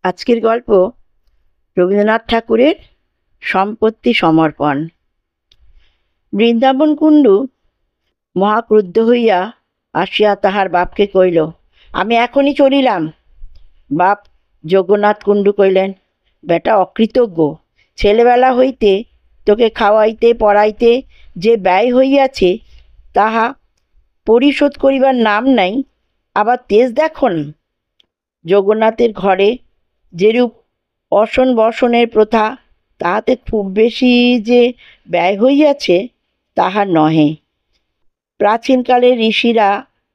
আজকের গল্প রবীন্দ্রনাথ ঠাকুরের সম্পত্তি সমর্পণ। বৃন্দাবন কুণ্ডু মহাক্রুদ্ধ হইয়া আসিয়া তাহার বাপকে কইল, আমি এখনই চলিলাম। বাপ যজ্ঞনাথ কুণ্ডু কইলেন, বেটা অকৃতজ্ঞ, ছেলেবেলা হইতে তোকে খাওয়াইতে পড়াইতে যে ব্যয় হইয়াছে তাহা পরিশোধ করিবার নাম নাই, আবার তেজ দেখো না। যজ্ঞনাথের ঘরে যেরূপ অসন বসনের প্রথা, তাহাতে খুব বেশি যে ব্যয় হইয়াছে তাহা নহে। প্রাচীনকালে ঋষিরা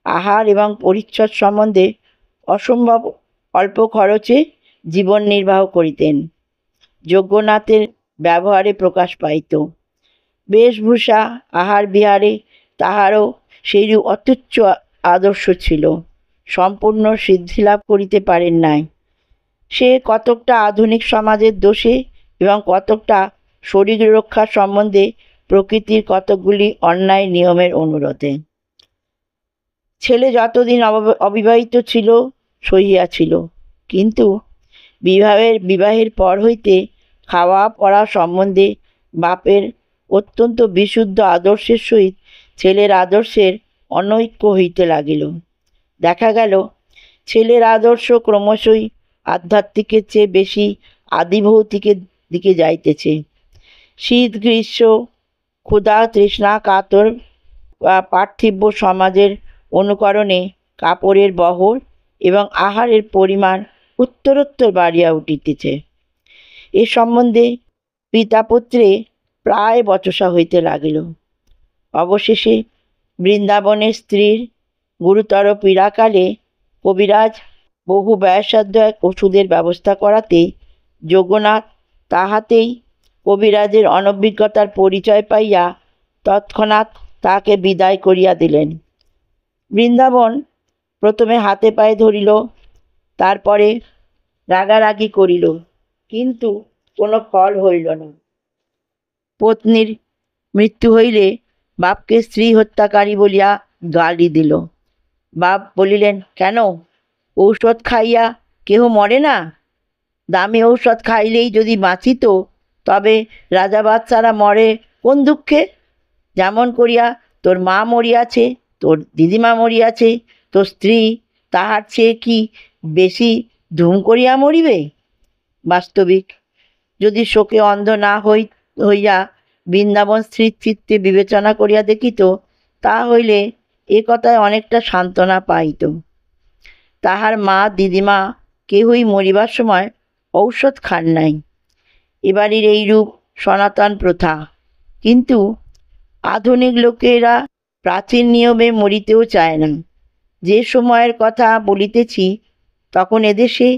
আহার এবং পরিচ্ছদ সম্বন্ধে অসম্ভব অল্প খরচে জীবন নির্বাহ করিতেন। যজ্ঞনাথের ব্যবহারে প্রকাশ পাইত। বেশভূষা আহার বিহারে তাহারও সেইরূপ অতুচ্ছ আদর্শ ছিল। সম্পূর্ণ সিদ্ধিলাভ করিতে পারেন নাই। সে কতকটা আধুনিক সমাজের দোষে এবং কতকটা শরীর রক্ষার সম্বন্ধে প্রকৃতির কতকগুলি অন্যায় নিয়মের অনুরোধে। ছেলে যতদিন অবিবাহিত ছিল সহিয়াছিল, কিন্তু বিবাহের পর হইতে খাওয়া পড়া সম্বন্ধে বাপের অত্যন্ত বিশুদ্ধ আদর্শের সহিত ছেলের আদর্শের অনৈক্য হইতে লাগিল। দেখা গেল ছেলের আদর্শ ক্রমশই আধ্যাত্মিকের চেয়ে বেশি আদিভৌতিকের দিকে যাইতেছে। শীত গ্রীষ্ম, ক্ষুধা তৃষ্ণা কাতর পার্থিব সমাজের অনুকরণে কাপড়ের বহর এবং আহারের পরিমাণ উত্তরোত্তর বাড়িয়া উঠিতেছে। এ সম্বন্ধে পিতাপুত্রে প্রায় বচসা হইতে লাগিল। অবশেষে বৃন্দাবনের স্ত্রীর গুরুতর পীড়াকালে কবিরাজ বহু ব্যয়সাধ্য এক ওষুধের ব্যবস্থা করাতে যজ্ঞনাথ তাহাতেই কবিরাজের অনভিজ্ঞতার পরিচয় পাইয়া তৎক্ষণাৎ তাকে বিদায় করিয়া দিলেন। বৃন্দাবন প্রথমে হাতে পায়ে ধরিল, তারপরে রাগারাগি করিল, কিন্তু কোনো ফল হইল না। পত্নীর মৃত্যু হইলে বাপকে স্ত্রী হত্যাকারী বলিয়া গালি দিল। বাপ বলিলেন, কেন, ঔষধ খাইয়া কেহ মরে না? দামি ঔষধ খাইলেই যদি বাঁচিত, তবে রাজা বাদশারা মরে কোন দুঃখে? যেমন করিয়া তোর মা মরিয়াছে, তোর দিদিমা মরিয়াছে, তোর স্ত্রী তাহার চেয়ে কি বেশি ধুম করিয়া মরিবে? বাস্তবিক যদি শোকে অন্ধ না হইয়া বৃন্দাবন স্ত্রীর চিত্তে বিবেচনা করিয়া দেখিত, তা হইলে এ কথায় অনেকটা সান্ত্বনা পাইত। তাহার মা দিদিমা কেহই মরিবার সময় ঔষধ খান নাই। এবারের এইরূপ সনাতন প্রথা। কিন্তু আধুনিক লোকেরা প্রাচীন নিয়মে মরিতেও চায় না। যে সময়ের কথা বলিতেছি, তখন এদেশে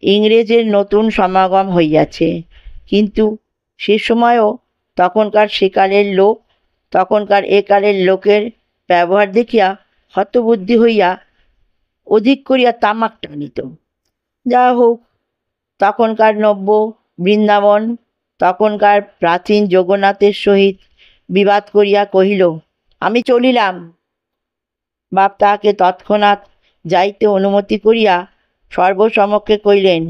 ইংরেজের নতুন সমাগম হইয়াছে, কিন্তু সে সময়ও তখনকার সেকালের লোক তখনকার একালের লোকের ব্যবহার দেখিয়া হতবুদ্ধি হইয়া অধিক করিয়া তামাক টানিত। যা হোক, তখনকার নব্য বৃন্দাবন তখনকার প্রাচীন যজ্ঞনাথের সহিত বিবাদ করিয়া কহিল, আমি চলিলাম। বাপ তাহাকে তৎক্ষণাৎ যাইতে অনুমতি করিয়া সর্বসমক্ষে কইলেন,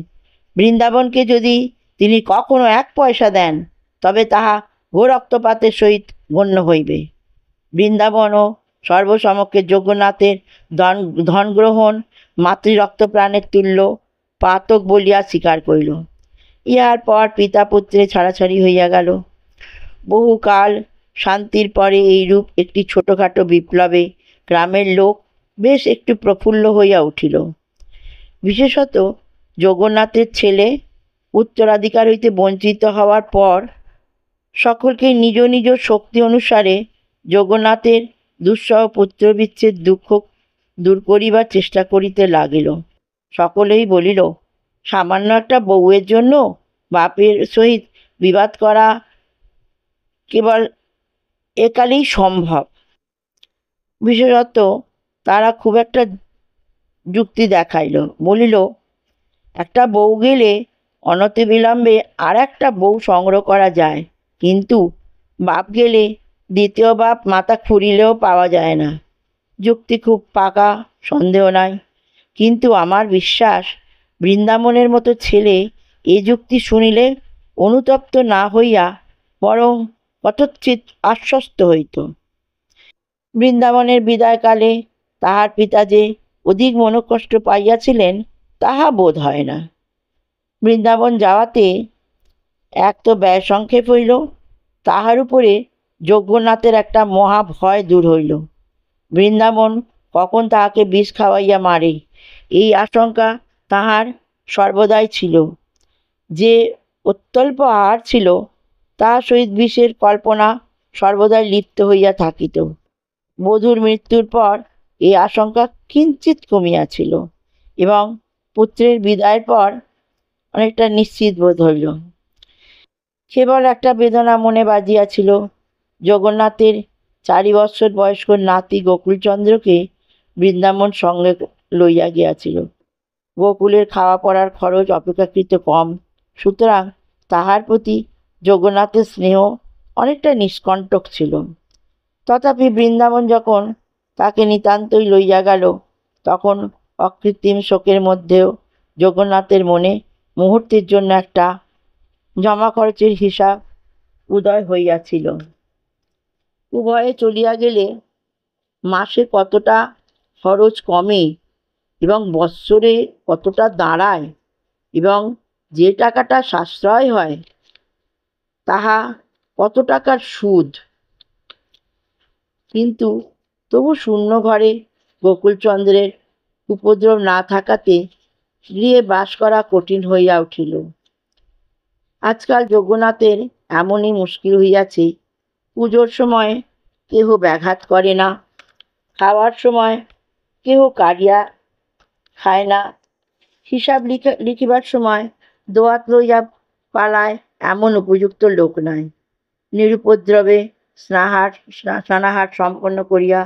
বৃন্দাবনকে যদি তিনি কখনো 1 পয়সা দেন, তবে তাহা গোরক্তপাতের সহিত গণ্য হইবে। বৃন্দাবনও সর্বসমক্ষে যজ্ঞনাথের ধনগ্রহণ মাতৃরক্তপ্রাণের তুল্য পাতক বলিয়া স্বীকার করিল। ইহার পর পিতা পুত্রে ছাড়াছাড়ি হইয়া গেল। বহুকাল শান্তির পরে এইরূপ একটি ছোটোখাটো বিপ্লবে গ্রামের লোক বেশ একটু প্রফুল্ল হইয়া উঠিল। বিশেষত যজ্ঞনাথের ছেলে উত্তরাধিকার হইতে বঞ্চিত হওয়ার পর সকলকেই নিজ নিজ শক্তি অনুসারে যজ্ঞনাথের দুঃসহ পুত্রবিচ্ছেদ দুঃখ দূর করিবার চেষ্টা করিতে লাগিল। সকলেই বলিল, সামান্য একটা বউয়ের জন্য বাপের সহিত বিবাদ করা কেবল একালেই সম্ভব। বিশেষত তারা খুব একটা যুক্তি দেখাইল। বলিল, একটা বউ গেলে অনতিবিলম্বে আর একটা বউ সংগ্রহ করা যায়, কিন্তু বাপ গেলে দ্বিতীয় বাপ মাথা খুঁড়িলেও পাওয়া যায় না। যুক্তি খুব পাকা, সন্দেহ নাই, কিন্তু আমার বিশ্বাস বৃন্দাবনের মতো ছেলে এ যুক্তি শুনিলে অনুতপ্ত না হইয়া বরং কতচিৎ আশ্বস্ত হইত। বৃন্দাবনের বিদায়কালে তাহার পিতা যে অধিক মনোকষ্ট পাইয়াছিলেন তাহা বোধ হয় না। বৃন্দাবন যাওয়াতে এক তো ব্যয় সংক্ষেপ হইল, তাহার উপরে যজ্ঞনাথের একটা মহা ভয় দূর হইল। বৃন্দাবন কখন তাহাকে বিষ খাওয়াইয়া মারে এই আশঙ্কা তাহার সর্বদাই ছিল। যে অত্যল্প আহার ছিল তাহার সহিত বিষের কল্পনা সর্বদাই লিপ্ত হইয়া থাকিত। বধূর মৃত্যুর পর এই আশঙ্কা কিঞ্চিৎ কমিয়াছিল এবং পুত্রের বিদায়ের পর অনেকটা নিশ্চিত বোধ হইল। কেবল একটা বেদনা মনে বাজিয়াছিল, জগন্নাথের 4 বৎসর বয়স্ক নাতি গোকুলচন্দ্রকে বৃন্দাবন সঙ্গে লইয়া গিয়াছিল। গোকুলের খাওয়া পড়ার খরচ অপেক্ষাকৃত কম, সুতরাং তাহার প্রতি জগন্নাথের স্নেহ অনেকটা নিষ্কণ্টক ছিল। তথাপি বৃন্দাবন যখন তাকে নিতান্তই লইয়া গেল, তখন অকৃত্রিম শোকের মধ্যেও জগন্নাথের মনে মুহূর্তের জন্য একটা জমা খরচের হিসাব উদয় হইয়াছিল। উভয়ে চলিয়া গেলে মাসে কতটা খরচ কমে এবং বৎসরে কতটা দাঁড়ায় এবং যে টাকাটা সাশ্রয় হয় তাহা কত টাকার সুদ। কিন্তু তবু শূন্য ঘরে গোকুলচন্দ্রের উপদ্রব না থাকাতে গৃহে বাস করা কঠিন হইয়া উঠিল। আজকাল যজ্ঞনাথের এমনই মুশকিল হইয়াছে, পুজোর সময় কেহ ব্যাঘাত করে না, খাওয়ার সময় কেহ কাড়িয়া খায় না, হিসাব লিখিবার সময় দোয়াত লইয়া পালায় এমন উপযুক্ত লোক নাই। নিরুপদ্রবে স্নানাহার সম্পন্ন করিয়া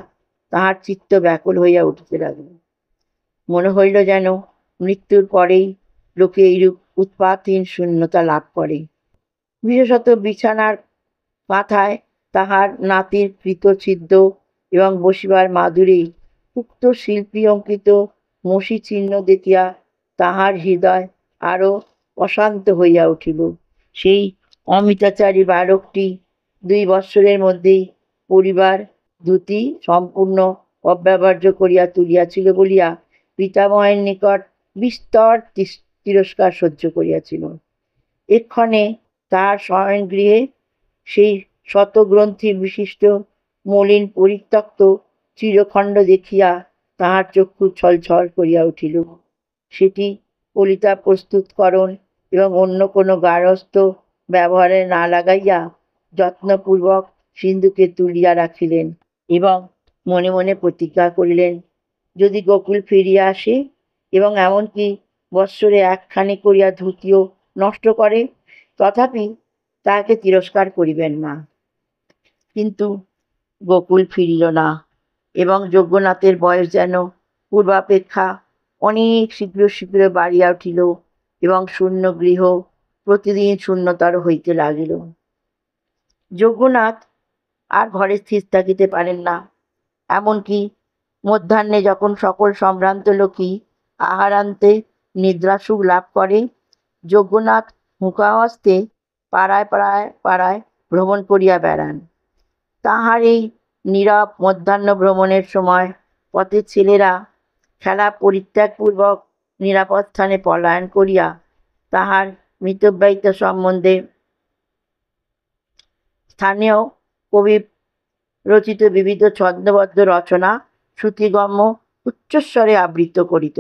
তাহার চিত্ত ব্যাকুল হইয়া উঠিতে লাগিল। মনে হইল যেন মৃত্যুর পরেই লোকে এইরূপ উৎপাতহীন শূন্যতা লাভ করে। বিশেষত বিছানার মাথায় তাহার নাতির কৃতছিদ্র এবং বসিবার মাদুরে উক্ত শিল্পী অঙ্কিত মসি চিহ্ন দেখিয়া তাহার হৃদয় আরো অশান্ত হইয়া উঠিল। সেই অমিতাচারী বালকটি 2 বৎসরের মধ্যেই পরিবার ধুতি সম্পূর্ণ অব্যবহার্য করিয়া তুলিয়াছিল বলিয়া পিতামহের নিকট বিস্তর তিরস্কার সহ্য করিয়াছিল। এক্ষণে তাহার শয়নগৃহে সেই শতগ্রন্থি বিশিষ্ট মলিন পরিত্যক্ত চিরখণ্ড দেখিয়া তাহার চক্ষু ছলছল করিয়া উঠিল। সেটি কলিতা প্রস্তুতকরণ এবং অন্য কোনো গার্হস্থ্য ব্যবহারে না লাগাইয়া যত্নপূর্বক সিন্ধুকে তুলিয়া রাখিলেন এবং মনে মনে প্রতিজ্ঞা করিলেন, যদি গোকুল ফিরিয়া আসে এবং এমনকি বৎসরে একখানি করিয়া ধুতিও নষ্ট করে, তথাপি তাহাকে তিরস্কার করিবেন না। কিন্তু গোকুল ফিরিল না এবং যজ্ঞনাথের বয়স যেন পূর্বাপেক্ষা অনেক শীঘ্র শীঘ্র বাড়িয়া উঠিল এবং শূন্য গৃহ প্রতিদিন শূন্যতর হইতে লাগিল। যজ্ঞনাথ আর ঘরে স্থির থাকিতে পারেন না। এমনকি মধ্যাহ্নে যখন সকল সম্ভ্রান্ত লোকই আহারান্তে নিদ্রাসুখ লাভ করে, যজ্ঞনাথ মুখাহস্তে পাড়ায় পাড়ায় পাড়ায় ভ্রমণ করিয়া বেড়ান। তাহার এই নীরব মধ্যাহ্ন ভ্রমণের সময় পথের ছেলেরা খেলা পরিত্যাগপূর্বক নিরাপদ স্থানে পলায়ন করিয়া তাহার মিতব্যয়িতা সম্বন্ধে স্থানীয় কবি রচিত বিবিধ ছন্দবদ্ধ রচনা শ্রুতিগম্য উচ্চস্বরে আবৃত্ত করিত।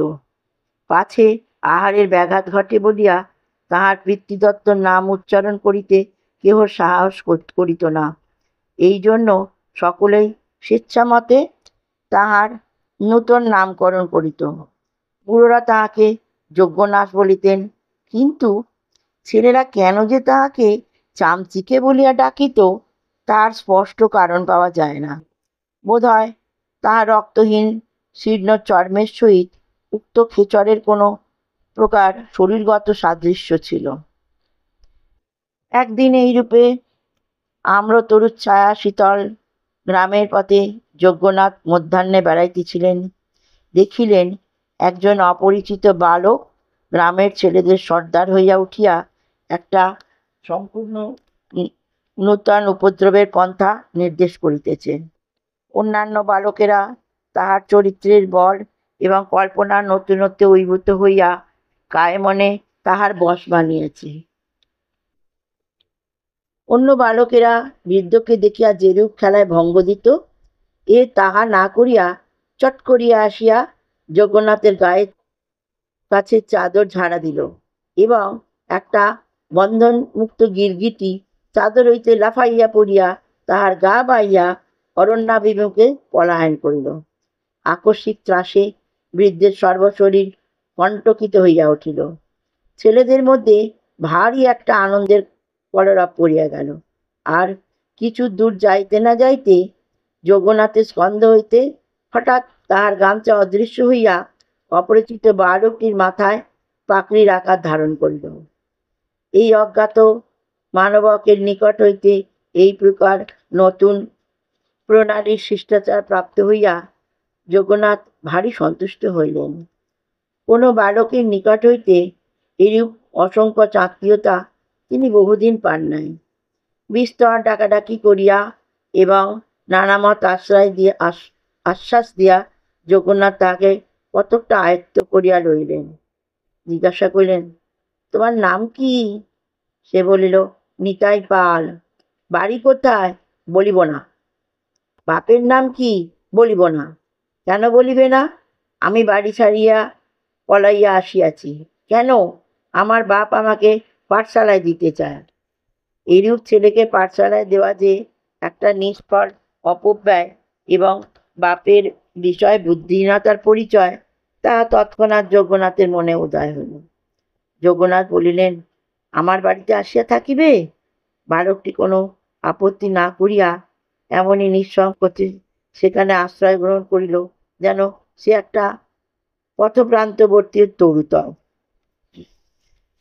পাছে আহারের ব্যাঘাত ঘটে বলিয়া তাহার পিতৃদত্তর নাম উচ্চারণ করিতে কেহ সাহস করিত না। এই জন্য সকলেই স্বেচ্ছামতে তাহার নূতন নামকরণ করিত। বুড়োরা তাহাকে যজ্ঞনাথ বলিতেন, কিন্তু ছেলেরা কেন যে তাহাকে চামচিকে বলিয়া ডাকিত তার স্পষ্ট কারণ পাওয়া যায় না। বোধ হয় তাহার রক্তহীন শীর্ণ চর্মের সহিত উক্ত খেচরের কোনো প্রকার শরীরগত সাদৃশ্য ছিল। একদিন এইরূপে আম্রতরুর ছায়া শীতল গ্রামের পথে যজ্ঞনাথ মধ্যাহ্নে বেড়াইতেছিলেন। দেখিলেন একজন অপরিচিত বালক গ্রামের ছেলেদের সর্দার হইয়া উঠিয়া একটা সম্পূর্ণ নূতন উপদ্রবের পন্থা নির্দেশ করিতেছে। অন্যান্য বালকেরা তাহার চরিত্রের বল এবং কল্পনার নতুনত্বে অভিভূত হইয়া কায়মনে তাহার বশ বানিয়েছে। অন্য বালকেরা বৃদ্ধকে দেখিয়া যেরূপ খেলায় ভঙ্গ দিত, এ তাহা না করিয়া চট করিয়া আসিয়া যজ্ঞনাথের গায়ের কাছে চাদর ঝাড়া দিল এবং একটা বন্ধনমুক্ত গিরগিটি চাদর হইতে লাফাইয়া পড়িয়া তাহার গা বাইয়া অরণ্যাভিমুখে পলায়ন করিল। আকস্মিক ত্রাসে বৃদ্ধের সর্বশরীর কণ্টকিত হইয়া উঠিল। ছেলেদের মধ্যে ভারী একটা আনন্দের কলরব পড়িয়া গেল। আর কিছু দূর যাইতে না যাইতে যজ্ঞনাথের স্কন্ধ হইতে হঠাৎ তাহার গামছা অদৃশ্য হইয়া অপরিচিত বালকটির মাথায় পাকড়ির আকার ধারণ করিল। এই অজ্ঞাত মানবকের নিকট হইতে এই প্রকার নতুন প্রণালীর শিষ্টাচার প্রাপ্ত হইয়া যজ্ঞনাথ ভারী সন্তুষ্ট হইলেন। কোনো বালকের নিকট হইতে এরূপ অসংখ্য আত্মীয়তা তিনি বহুদিন পান নাই। বিস্তর ডাকাডাকি করিয়া এবং নানামত আশ্বাস দিয়া যজ্ঞনাথ তাহাকে কতকটা আয়ত্ত করিয়া লইলেন। জিজ্ঞাসা করিলেন, তোমার নাম কি? সে বলিল, নিতাই পাল। বাড়ি কোথায়? বলিব না। বাপের নাম কি? বলিব না। কেন বলিবে না? আমি বাড়ি ছাড়িয়া পলাইয়া আসিয়াছি। কেন? আমার বাপ আমাকে পাঠশালায় দিতে চায়। এইরূপ ছেলেকে পাঠশালায় দেওয়া যে একটা নিষ্ফল অপব্যয় এবং বাপের বিষয়ে বুদ্ধিহীনতার পরিচয়, তাহা তৎক্ষণাৎ যজ্ঞনাথের মনে উদয় হইল। যজ্ঞনাথ বলিলেন, আমার বাড়িতে আসিয়া থাকিবে? বালকটি কোনো আপত্তি না করিয়া এমনই নিঃসংকোচে সেখানে আশ্রয় গ্রহণ করিল যেন সে একটা পথপ্রান্তবর্তী তরুতর।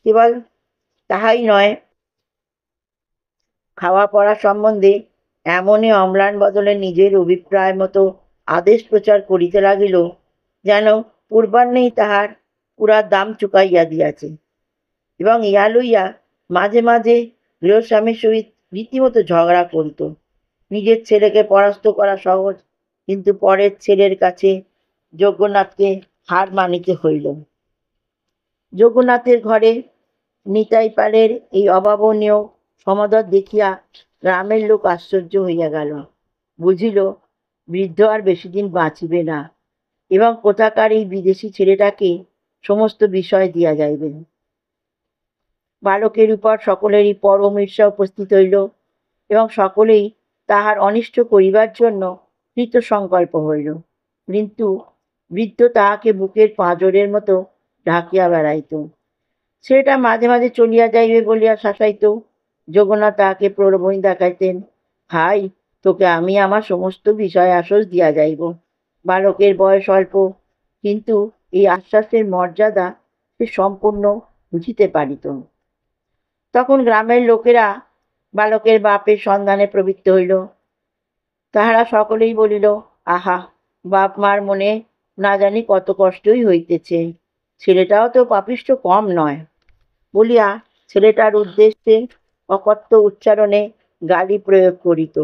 কেবল তাহাই নয়, খাওয়া পড়া সম্বন্ধে এমনই অম্লান বদলে নিজের অভিপ্রায় মতো আদেশ প্রচার করিতে লাগিল যেন পূর্বাহ্নেই তাহার পুরা দাম চুকাইয়া দিয়াছে। এবং ইহা লইয়া মাঝে মাঝে গৃহস্বামীর সহিত রীতিমতো ঝগড়া করিত। নিজের ছেলেকে পরাস্ত করা সহজ, কিন্তু পরের ছেলের কাছে যজ্ঞনাথকে হার মানিতে হইল। যজ্ঞনাথের ঘরে নিতাই পালের এই অভাবনীয় সমাদর দেখিয়া গ্রামের লোক আশ্চর্য হইয়া গেল। বুঝিল বৃদ্ধ আর বেশি দিন বাঁচিবে না এবং কোথাকার এই বিদেশি ছেলেটাকে সমস্ত বিষয় দিয়া যাইবে। বালকের উপর সকলেরই পরম ঈর্ষা উপস্থিত হইল এবং সকলেই তাহার অনিষ্ট করিবার জন্য কৃত সংকল্প হইল। কিন্তু বৃদ্ধ তাহাকে বুকের পাঁজরের মতো ঢাকিয়া বেড়াইত। ছেলেটা মাঝে মাঝে চলিয়া যাইবে বলিয়া শাসাইত। যজ্ঞনাথ তাহাকে প্রলোভনী দেখাইতেন, ভাই, তোকে আমি আমার সমস্ত বিষয় আশ্বাস দিয়া যাইব। বালকের বয়স অল্প, কিন্তু এই আশ্বাসের মর্যাদা সে সম্পূর্ণ বুঝিতে পারিত। তখন গ্রামের লোকেরা বালকের বাপের সন্ধানে প্রবৃত্ত হইল। তাহারা সকলেই বলিল, আহা, বাপ মার মনে না জানি কত কষ্টই হইতেছে, ছেলেটাও তো পাপিষ্ঠ কম নয়, বলিয়া ছেলেটার উদ্দেশ্যে অকথ্য উচ্চারণে গালি প্রয়োগ করিত।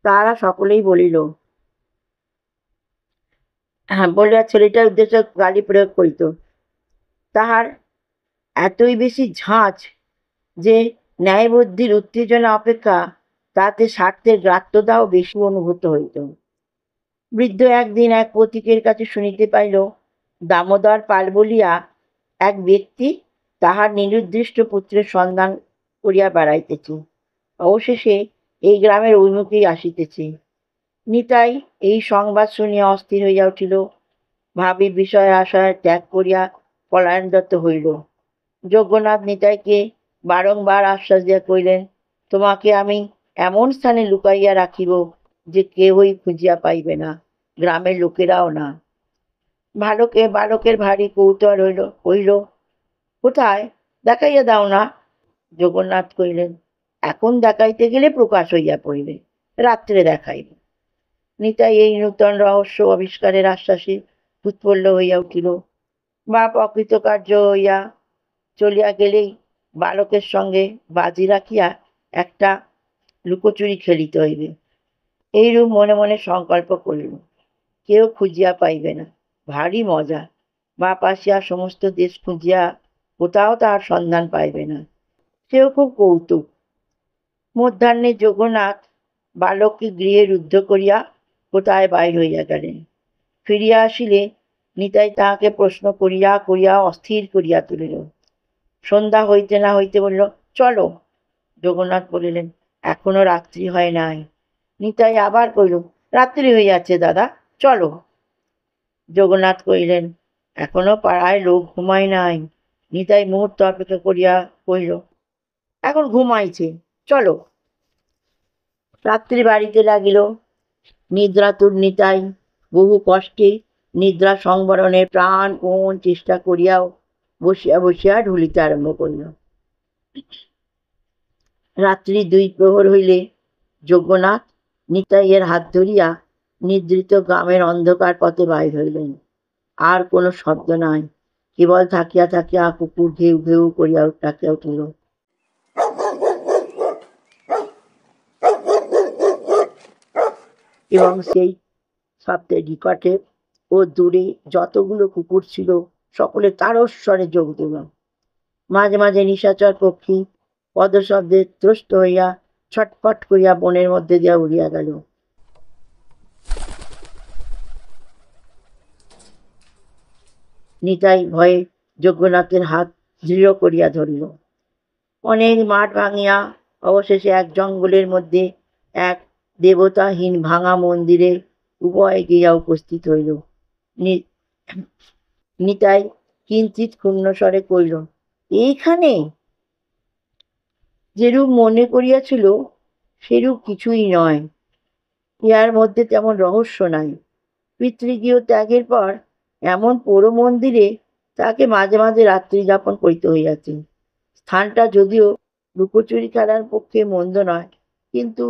তাহারা সকলেই বলিল, বলিয়া ছেলেটার উদ্দেশ্যে গালি প্রয়োগ করিত। তাহার এতই বেশি ঝাঁজ যে ন্যায়বুদ্ধির উত্তেজনা অপেক্ষা তাতে স্বার্থের গ্রাহ্যতাও বেশি অনুভূত হইত। বৃদ্ধ একদিন এক পথিকের কাছে শুনিতে পাইল, দামোদর পাল বলিয়া এক ব্যক্তি তাহার নিরুদ্দিষ্ট পুত্রের সন্ধান করিয়া বেড়াইতেছে, অবশেষে এই গ্রামের অভিমুখেই আসিতেছে। নিতাই এই সংবাদ শুনিয়া অস্থির হইয়া উঠিল। ভাবি বিষয় আশয় ত্যাগ করিয়া পলায়নরত হইল। যজ্ঞনাথ নিতাইকে বারংবার আশ্বাস দিয়া কহিলেন, তোমাকে আমি এমন স্থানে লুকাইয়া রাখিব যে কেহই খুঁজিয়া পাইবে না, গ্রামের লোকেরাও না। বালকের ভারী কৌতূহল হইল, কহিল, কোথায়? দেখাইয়া দাও না। যজ্ঞনাথ কহিলেন, এখন দেখাইতে গেলে প্রকাশ হইয়া পড়িবে, রাত্রে দেখাইব। নিতাই এই নূতন রহস্য আবিষ্কারের আশ্বাসে উৎফুল্ল হইয়া উঠিল। বাপ অকৃতকার্য হইয়া চলিয়া গেলেই বালকের সঙ্গে বাজি রাখিয়া একটা লুকোচুরি খেলিতে হইবে। এইরূপ মনে মনে সংকল্প করিল। কেউ খুঁজিয়া পাইবে না। ভারী মজা। বাপ আসিয়া সমস্ত দেশ খুঁজিয়া কোথাও তাহার সন্ধান পাইবে না। সেও খুব কৌতুক। মধ্যাহ্নে যোগনাথ বালককে গৃহে রুদ্ধ করিয়া কোথায় বাহির হইয়া গেলেন। ফিরিয়া আসিলে নিতাই তাহাকে প্রশ্ন করিয়া করিয়া অস্থির করিয়া তুলিল। সন্ধ্যা হইতে না হইতে বলিল, চলো। যোগনাথ বলিলেন, এখনো রাত্রি হয় নাই। নিতাই আবার কইল, রাত্রি হইয়াছে দাদা, চলো। যোগনাথ কহিলেন, এখনো পাড়ায় লোক ঘুমায় নাই। নিতাই মুহূর্ত অপেক্ষা করিয়া কহিল, এখন ঘুমাইছে, চলো। রাত্রি বাড়িতে লাগিল। নিদ্রাতুর নিতাই বহু কষ্টে নিদ্রা সংবরণের প্রাণপণ চেষ্টা করিয়াও বসিয়া বসিয়া ঢুলিতে আরম্ভ করিল। রাত্রি 2 প্রহর হইলে যজ্ঞনাথ নিতাইয়ের হাত ধরিয়া নিদ্রিত গ্রামের অন্ধকার পথে বাহির হইলেন। আর কোনো শব্দ নাই, কেবল থাকিয়া থাকিয়া কুকুর ঘেউ ঘেউ করিয়া ডাকিয়া উঠিল। এবং সেই শব্দের নিকটে ও দূরে যতগুলো কুকুর ছিল সকলে তারস্বরে যোগ দিল। মাঝে মাঝে নিশাচর পক্ষী পদশব্দে ত্রস্ত হইয়া ছটফট করিয়া বনের মধ্যে দিয়া উড়িয়া গেল। নিতাই ভয়ে যজ্ঞনাথের হাত দৃঢ় করিয়া ধরিল। অনেক মাঠ ভাঙিয়া অবশেষে এক জঙ্গলের মধ্যে এক দেবতাহীন ভাঙা মন্দিরে উভয়ে গিয়া উপস্থিত হইল। নিতাই কিঞ্চিৎ ক্ষুণ্ণস্বরে কইল, এইখানে? যেরূপ মনে করিয়াছিল সেরূপ কিছুই নয়। ইহার মধ্যে তেমন রহস্য নাই। পিতৃগৃহ ত্যাগের পর এমন পোড়ো মন্দিরে তাকে মাঝে মাঝে রাত্রি যাপন করিতে হইয়াছে। স্থানটা যদিও লুকোচুরি খেলার পক্ষে মন্দ নয়, কিন্তু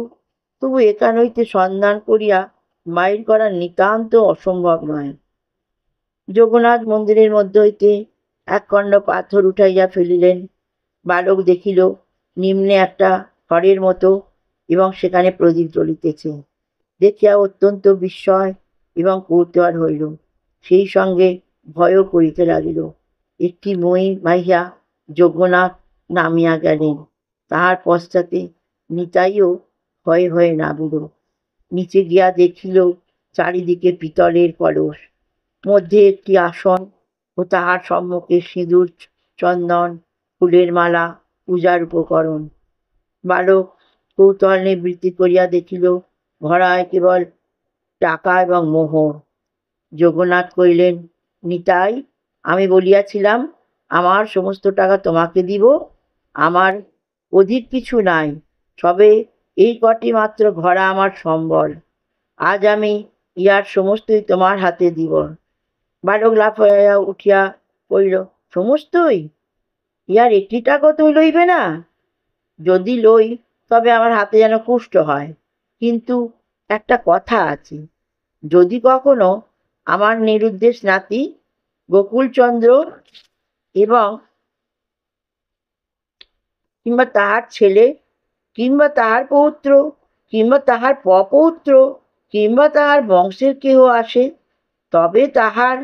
তবু এখান হইতে সন্ধান করিয়া বাহির করা নিতান্ত অসম্ভব নয়। যোগনাথ মন্দিরের মধ্য হইতে একখণ্ড পাথর উঠাইয়া ফেলিলেন। বালক দেখিল নিম্নে একটা ঘরের মতো এবং সেখানে প্রদীপ জ্বলিতেছে। দেখিয়া অত্যন্ত বিস্ময় এবং কৌতূহল হইল, সেই সঙ্গে ভয়ও করিতে লাগিল। একটি মই বাহিয়া যজ্ঞনাথ নামিয়া গেলেন। তাহার পশ্চাতে নিতাইও ভয়ে ভয়ে নামিল। নিচে গিয়া দেখিল চারিদিকে পিতলের কলস, মধ্যে একটি আসন ও তাহার সম্মুখে সিঁদুর, চন্দন, ফুলের মালা, পূজার উপকরণ। বালক কৌতূহল নিবৃত্তি করিয়া দেখিল ঘরায় কেবল টাকা এবং মোহর। যোগনাথ কহিলেন, নিতাই, আমি বলিয়াছিলাম আমার সমস্ত টাকা তোমাকে দিব। আমার অধিক কিছু নাই, সবে এই কটি মাত্র ঘরা আমার সম্বল। আজ আমি ইহার সমস্তই তোমার হাতে দিব। বালক লাফাইয়া উঠিয়া কহিল, সমস্তই? ইহার একটি টাকাও তুমি লইবে না? যদি লই তবে আমার হাতে যেন কুষ্ঠ হয়। কিন্তু একটা কথা আছে, যদি কখনো আমার নিরুদ্দেশ নাতি গোকুলচন্দ্র এবং কিংবা তাহার ছেলে কিংবা তাহার পৌত্র কিংবা তাহার পপৌত্র কিংবা তাহার বংশের কেহ আসে, তবে তাহার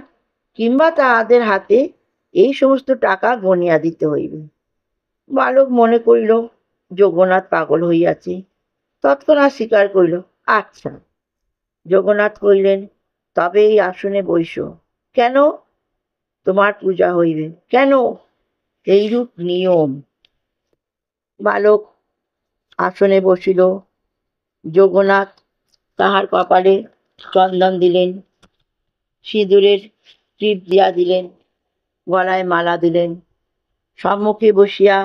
কিংবা তাহাদের হাতে এই সমস্ত টাকা গনিয়া দিতে হইবে। বালক মনে করিল যোগনাথ পাগল হইয়াছে। তৎক্ষণাৎ স্বীকার করিল, আচ্ছা। যোগনাথ কহিলেন, তবে এই আসনে বইস। কেন? তোমার পূজা হইবে। কেন? এইরূপ নিয়ম। বালক আসনে বসিল। যোগনাথ তাহার কপালে চন্দন দিলেন, সিঁদুরের টিপ দিয়া দিলেন, গলায় মালা দিলেন। সম্মুখে বসিয়া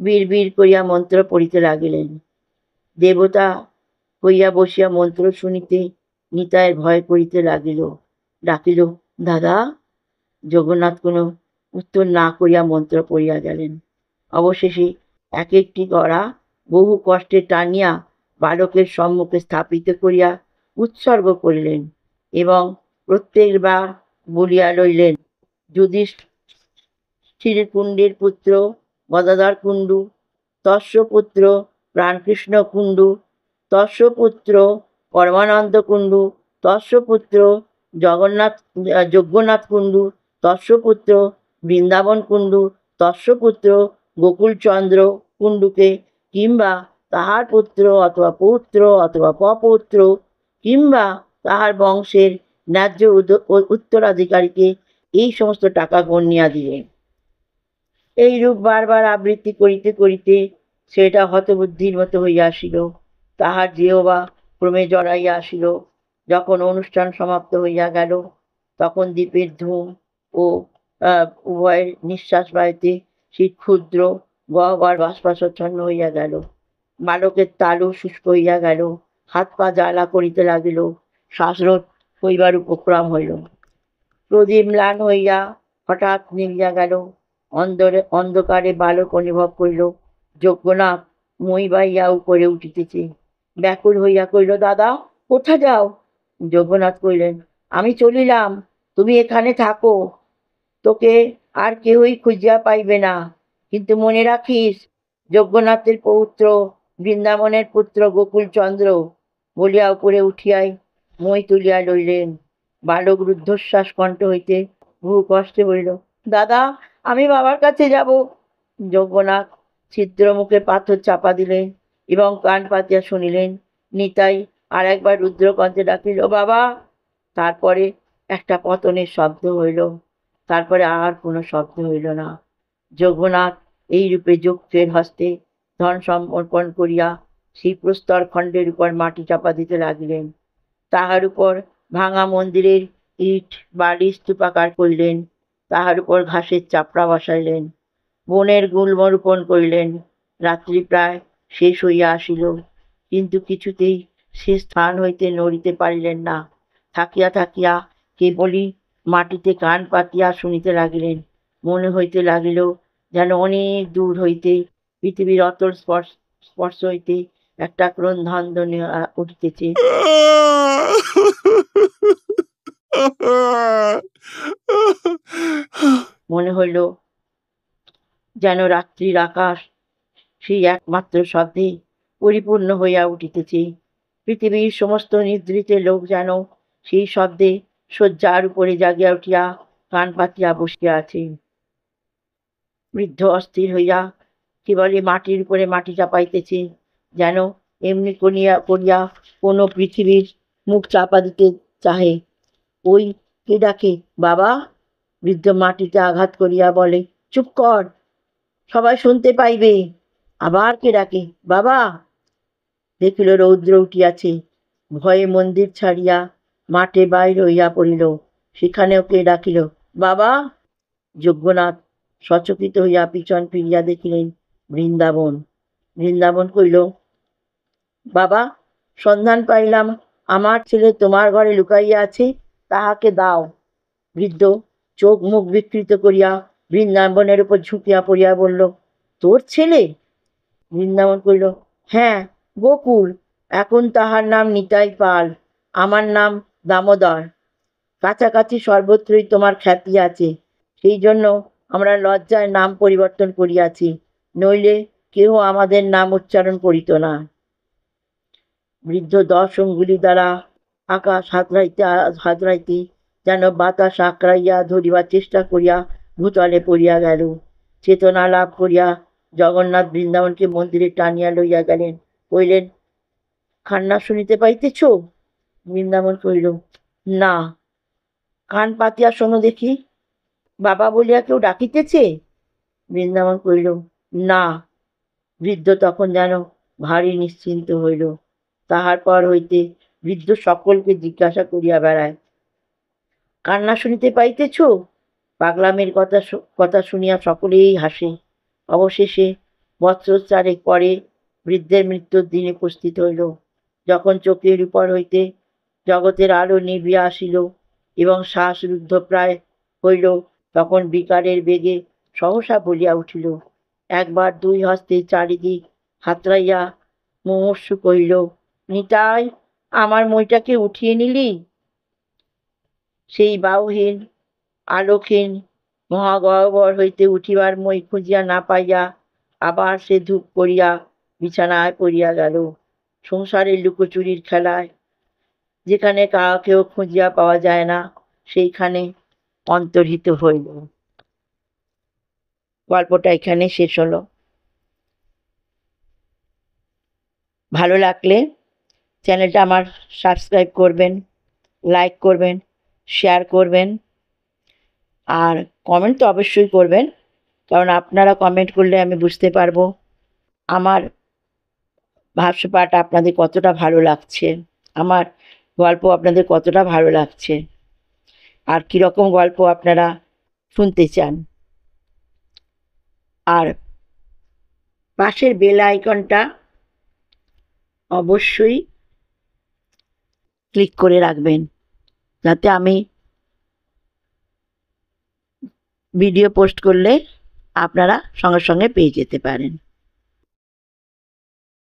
বিড় করিয়া মন্ত্র পড়িতে লাগিলেন। দেবতা হইয়া বসিয়া মন্ত্র শুনিতে নিতাইয়ের ভয় করিতে লাগিল। ডাকিল, দাদা। যোগনাথ কোনো উত্তর না করিয়া মন্ত্র পড়িয়া গেলেন। অবশেষে এক একটি গড়া বহু কষ্টে টানিয়া বালকের সম্মুখে স্থাপিত করিয়া উৎসর্গ করিলেন এবং প্রত্যেকবার বলিয়া লইলেন, শ্রীকুণ্ডের পুত্র গদাধর কুণ্ডু, তস্য পুত্র প্রাণকৃষ্ণ কুণ্ডু, তস্য পুত্র পরমানন্দ কুণ্ডু, তস্য পুত্র যজ্ঞনাথ কুণ্ডু, তস্য পুত্র বৃন্দাবন কুণ্ডু, তস্য পুত্র গোকুলচন্দ্র কুণ্ডুকে কিংবা তাহার পুত্র অথবা পৌত্র অথবা পপৌত্র কিংবা তাহার বংশের ন্যায্য উত্তরাধিকারীকে এই সমস্ত টাকা গণ্যিয়া দিলেন। এইরূপ বারবার আবৃত্তি করিতে করিতে সেটা হতবুদ্ধির মতো হইয়া আসিল। তাহার জিহ্বা ক্রমে জড়াইয়া আসিল। যখন অনুষ্ঠান সমাপ্ত হইয়া গেল তখন দ্বীপের ধূম ও উভয়ের নিঃশ্বাস বায়ুতে সেই ক্ষুদ্র গহ্বর বাষ্পাচ্ছন্ন হইয়া গেল। বালকের তালু শুষ্ক হইয়া গেল, হাত পা জ্বালা করিতে লাগিল, শ্বাসরোধ হইবার উপক্রম হইল। প্রদীপ ম্লান হইয়া হঠাৎ নিভিয়া গেল। অন্ধকারে বালক অনুভব করিল যজ্ঞনাথ মই বাইয়া উপরে উঠিতেছে। ব্যাকুল হইয়া কইল, দাদা কোথা যাও? যজ্ঞনাথ কইলেন, আমি চলিলাম, তুমি এখানে থাকো, তোকে আর কেউই খুঁজিয়া পাইবে না, কিন্তু মনে রাখিস যজ্ঞনাথের পৌত্র বৃন্দাবনের পুত্র গোকুলচন্দ্র। বলিয়া উপরে উঠিয়াই মই তুলিয়া লইলেন। বালক রুদ্ধশ্বাস কণ্ঠ হইতে বহু কষ্টে বলিল, দাদা আমি বাবার কাছে যাব। যজ্ঞনাথ ছিদ্র মুখে পাথর চাপা দিলেন এবং কান পাতিয়া শুনিলেন। নিতাই আর একবার রুদ্রকণ্ঠে ডাকিল, বাবা। তারপরে একটা পতনের শব্দ হইল, তারপরে আর কোনো শব্দ হইল না। যজ্ঞনাথ এই রূপে যক্ষের হস্তে ধন সমর্পণ করিয়া সেই প্রস্তর খণ্ডের উপর মাটি চাপা দিতে লাগিলেন। তাহার উপর ভাঙা মন্দিরের ইট বালি স্তূপাকার করিলেন। তাহার উপর ঘাসের চাপড়া বসাইলেন। বনের গুল্ম রোপণ করিলেন। রাত্রি প্রায় শেষ হইয়া আসিল, কিন্তু কিছুতেই সে স্থান হইতে নড়িতে পারিলেন না। থাকিয়া থাকিয়া কেবলই মাটিতে কান পাতিয়া শুনিতে লাগিলেন। মনে হইতে লাগিল যেন অনেক দূর হইতে পৃথিবীর অতল স্পর্শ হইতে একটা ক্রন্দন ধ্বনি উঠিতেছে। মনে হইল যেন রাত্রির আকাশ সেই একমাত্র শব্দে পরিপূর্ণ হইয়া উঠিতেছে। পৃথিবীর সমস্ত নিদ্রিত লোক যেন সেই শব্দে শয্যার উপরে জাগিয়া উঠিয়া কান পাতিয়া বসিয়া আছে। বৃদ্ধ অস্থির হইয়া কেবলই মাটির উপরে মাটি চাপাইতেছে, যেন এমনি করিয়া কোনো পৃথিবীর মুখ চাপা দিতে চাহে। ওই কে ডাকে, বাবা? বৃদ্ধ মাটিতে আঘাত করিয়া বলে, চুপ কর, সবাই শুনতে পাইবে। আবার কে ডাকে, বাবা? দেখিল রৌদ্র উঠিয়াছে। ভয়ে মন্দির ছাড়িয়া মাঠে বাইর হইয়া পড়িল। সেখানেও কে ডাকিল, বাবা? যজ্ঞনাথ সচকিত হইয়া পিছন ফিরিয়া দেখিলেন বৃন্দাবন। বৃন্দাবন কইল, বাবা, সন্ধান পাইলাম আমার ছেলে তোমার ঘরে লুকাইয়া আছে, তাহাকে দাও। বৃদ্ধ চোখ মুখ বিকৃত করিয়া বৃন্দাবনের উপর ঝুঁকিয়া পড়িয়া বলল, তোর ছেলে? বৃন্দাবন কইল, হ্যাঁ, গোকুল। এখন তাহার নাম নিতাই পাল, আমার নাম দামোদর। কাছাকাছি সর্বত্রই তোমার খ্যাতি আছে, সেই জন্য আমরা লজ্জায় নাম পরিবর্তন করিয়াছি, নইলে কেহ আমাদের নাম উচ্চারণ করিত না। বৃদ্ধ 10 অঙ্গুলি দ্বারা আকাশ হাতড়াইতে যেন বাতাস আঁকড়াইয়া ধরিবার চেষ্টা করিয়া ভূতলে পড়িয়া গেল। চেতনা লাভ করিয়া জগন্নাথ বৃন্দাবনকে মন্দিরে টানিয়া লইয়া গেলেন। কইলেন, কান্না শুনিতে পাইতেছ? বৃন্দাবন কহিল, না। কান পাতিয়া শোনো দেখি, বাবা বলিয়া কেউ ডাকিতেছে? বৃন্দাবন কহিল, না। বৃদ্ধ তখন যেন ভারী নিশ্চিন্ত হইল। তাহার পর হইতে বৃদ্ধ সকলকে জিজ্ঞাসা করিয়া বেড়ায়, কান্না শুনিতে পাইতেছ? পাগলামের কথা শুনিয়া সকলেই হাসে। অবশেষে বৎসর 4 পরে বৃদ্ধের মৃত্যুর দিন উপস্থিত হইল। যখন চোখের উপর হইতে জগতের আলো নিভিয়া আসিল এবং শ্বাস রুদ্ধপ্রায় হইল, তখন বিকারের বেগে সহসা বলিয়া উঠিল, একবার 2 হস্তে চারিদিক হাতড়াইয়া মুমূর্ষু কহিল, নিতাই, আমার মইটাকে উঠিয়ে নিলি? সেই বাহুহীন আলোকহীন মহাগহ্বর হইতে উঠিবার মই খুঁজিয়া না পাইয়া আবার সে ধূপ করিয়া বিছানায় পড়িয়া গেল। সংসারের লুকোচুরির খেলায় যেখানে কাহাকেও খুঁজিয়া পাওয়া যায় না সেইখানে অন্তর্হিত হইল। গল্পটা এখানে শেষ হলো। ভালো লাগলে চ্যানেলটা আমার সাবস্ক্রাইব করবেন, লাইক করবেন, শেয়ার করবেন, আর কমেন্ট তো অবশ্যই করবেন, কারণ আপনারা কমেন্ট করলে আমি বুঝতে পারবো আমার ভাষ্যপাঠ আপনাদের কতটা ভালো লাগছে, আমার গল্প আপনাদের কতটা ভালো লাগছে, আর কীরকম গল্প আপনারা শুনতে চান। আর পাশের বেল আইকনটা অবশ্যই ক্লিক করে রাখবেন, যাতে আমি ভিডিও পোস্ট করলে আপনারা সঙ্গে সঙ্গে পেয়ে যেতে পারেন।